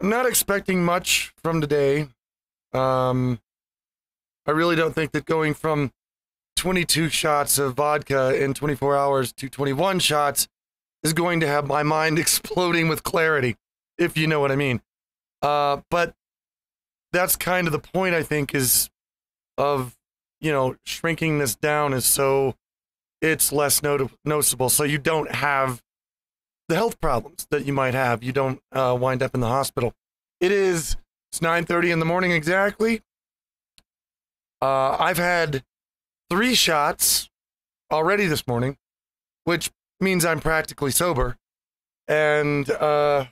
I'm not expecting much from today. I really don't think that going from 22 shots of vodka in 24 hours to 21 shots is going to have my mind exploding with clarity, if you know what I mean. But that's kind of the point, I think, is of, shrinking this down is so it's less noticeable. So you don't have the health problems that you might have. You don't wind up in the hospital. It's 9:30 in the morning exactly. I've had 3 shots already this morning, which means I'm practically sober. And I'm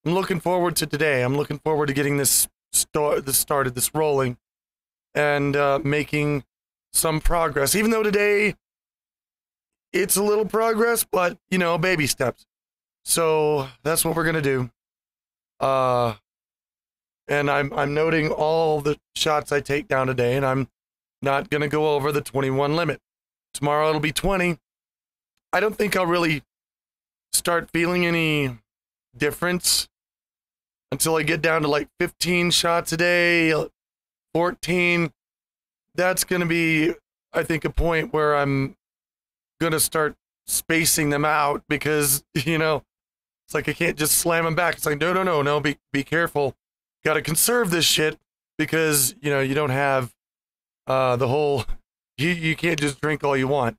looking forward to today. I'm looking forward to getting this started, this rolling, and making some progress. Even though today it's a little progress, but, baby steps. So that's what we're going to do. And I'm noting all the shots I take down today, and I'm not going to go over the 21 limit. Tomorrow it'll be 20. I don't think I'll really start feeling any difference until I get down to like 15 shots a day, 14. That's going to be, I think, a point where I'm going to start spacing them out because, it's like I can't just slam them back. It's like, no, be careful. Got to conserve this shit because, you don't have the whole, you can't just drink all you want.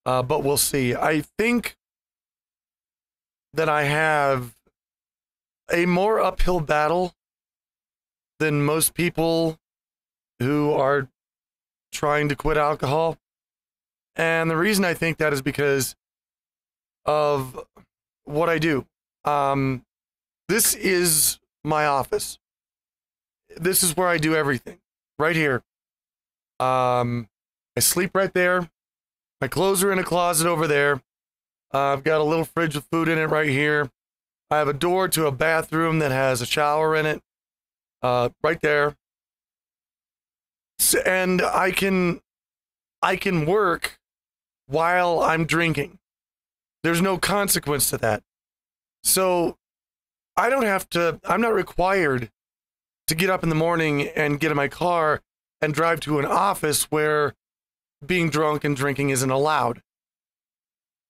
But we'll see. I think that I have a more uphill battle than most people who are trying to quit alcohol. And the reason I think that is because of what I do. This is my office. This is where I do everything. Right here. I sleep right there. My clothes are in a closet over there. I've got a little fridge with food in it right here. I have a door to a bathroom that has a shower in it. Right there. And I can work while I'm drinking. There's no consequence to that. So I'm not required to get up in the morning and get in my car and drive to an office where being drunk and drinking isn't allowed.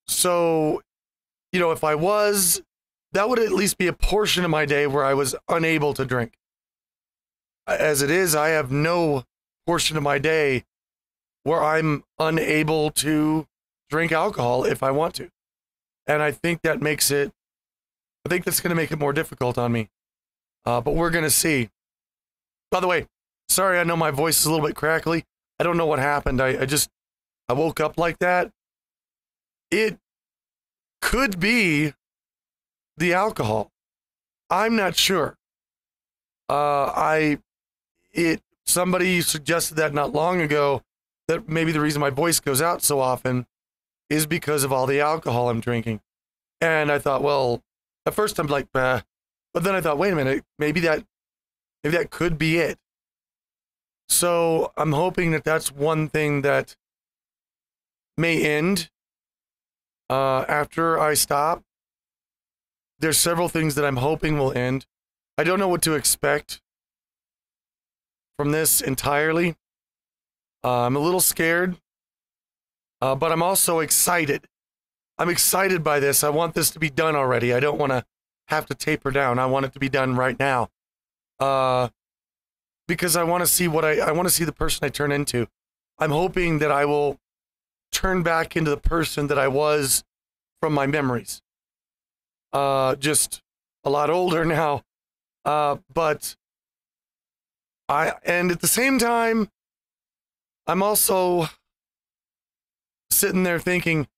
So, if I was, that would at least be a portion of my day where I was unable to drink. As it is, I have no portion of my day where I'm unable to drink alcohol if I want to. And I think that's going to make it more difficult on me. But we're going to see. By the way, sorry, I know my voice is a little bit crackly. I don't know what happened. I woke up like that. It could be the alcohol. I'm not sure. Somebody suggested that not long ago, that maybe the reason my voice goes out so often is because of all the alcohol I'm drinking. And I thought, well, at first I'm like, bah. But then I thought, wait a minute, maybe that could be it. So I'm hoping that that's one thing that may end after I stop. There's several things that I'm hoping will end. I don't know what to expect from this entirely. I'm a little scared, but I'm also excited. I'm excited by this. I want this to be done already. I don't want to have to taper down. I want it to be done right now. Because I want to see I want to see the person I turn into. I'm hoping that I will turn back into the person that I was from my memories. Just a lot older now. But and at the same time, I'm also sitting there thinking,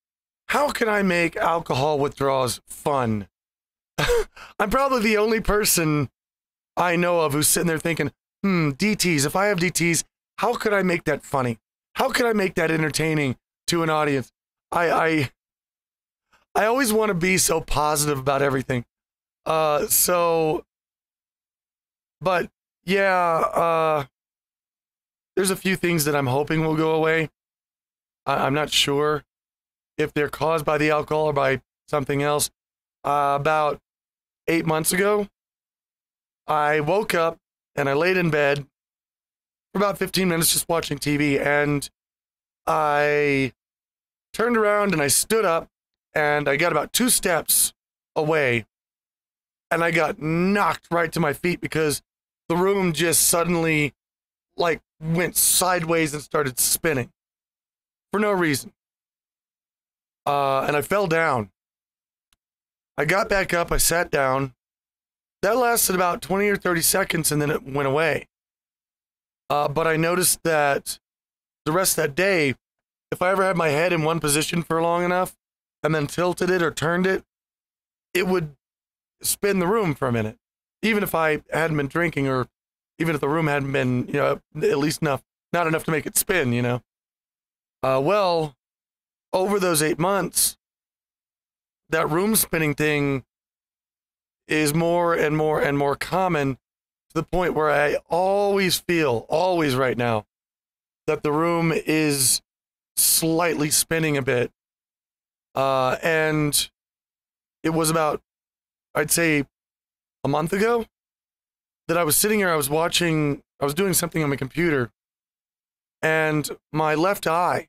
how can I make alcohol withdrawals fun? I'm probably the only person I know of who's sitting there thinking, DTs, if I have DTs, how could I make that funny? How could I make that entertaining to an audience? I always want to be so positive about everything. But yeah, there's a few things that I'm hoping will go away. I'm not sure if they're caused by the alcohol or by something else. About 8 months ago, I woke up and I laid in bed for about 15 minutes just watching TV, and I turned around and I stood up and I got about 2 steps away and I got knocked right to my feet because the room just suddenly like went sideways and started spinning for no reason. And I fell down. I got back up, I sat down. That lasted about 20 or 30 seconds and then it went away. But I noticed that the rest of that day, if I ever had my head in one position for long enough and then tilted it or turned it, it would spin the room for a minute. Even if I hadn't been drinking, or even if the room hadn't been, at least not enough to make it spin. Well, over those 8 months, that room spinning thing is more and more and more common, to the point where I always right now, that the room is slightly spinning a bit. And it was about, I'd say, a month ago that I was sitting here, I was doing something on my computer, and my left eye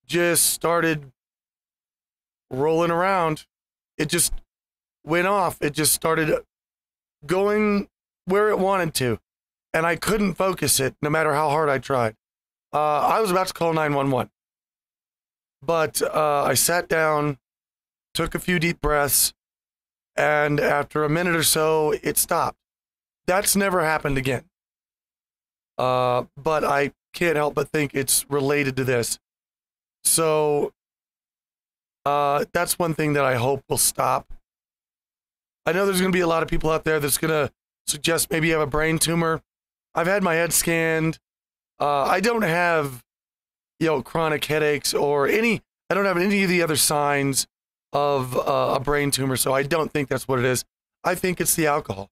just started rolling around. It just went off. It just started going where it wanted to, and I couldn't focus it no matter how hard I tried. I was about to call 911, but I sat down, took a few deep breaths, and after a minute or so, it stopped. That's never happened again. But I can't help but think it's related to this. So that's one thing that I hope will stop. I know there's going to be a lot of people out there that's going to suggest maybe you have a brain tumor. I've had my head scanned. I don't have, chronic headaches or I don't have any of the other signs of a brain tumor, so I don't think that's what it is. I think it's the alcohol.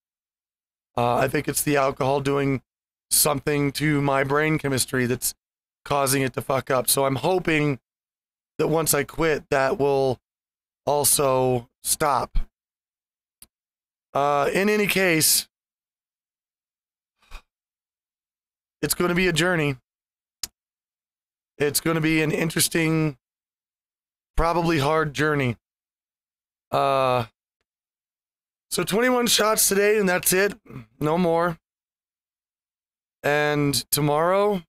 I think it's the alcohol doing something to my brain chemistry that's causing it to fuck up. So I'm hoping that once I quit, that will also stop. In any case, it's going to be a journey. It's going to be an interesting, probably hard journey. So 21 shots today, and that's it. No more. And tomorrow,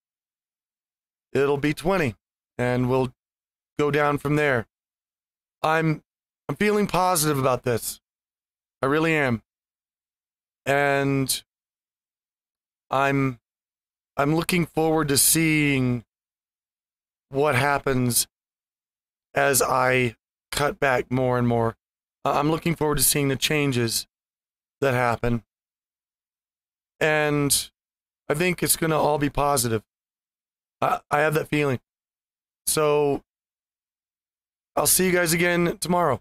it'll be 20, and we'll go down from there. I'm feeling positive about this. I really am. And I'm looking forward to seeing what happens as I cut back more and more. I'm looking forward to seeing the changes that happen. And I think it's going to all be positive. I have that feeling. So I'll see you guys again tomorrow.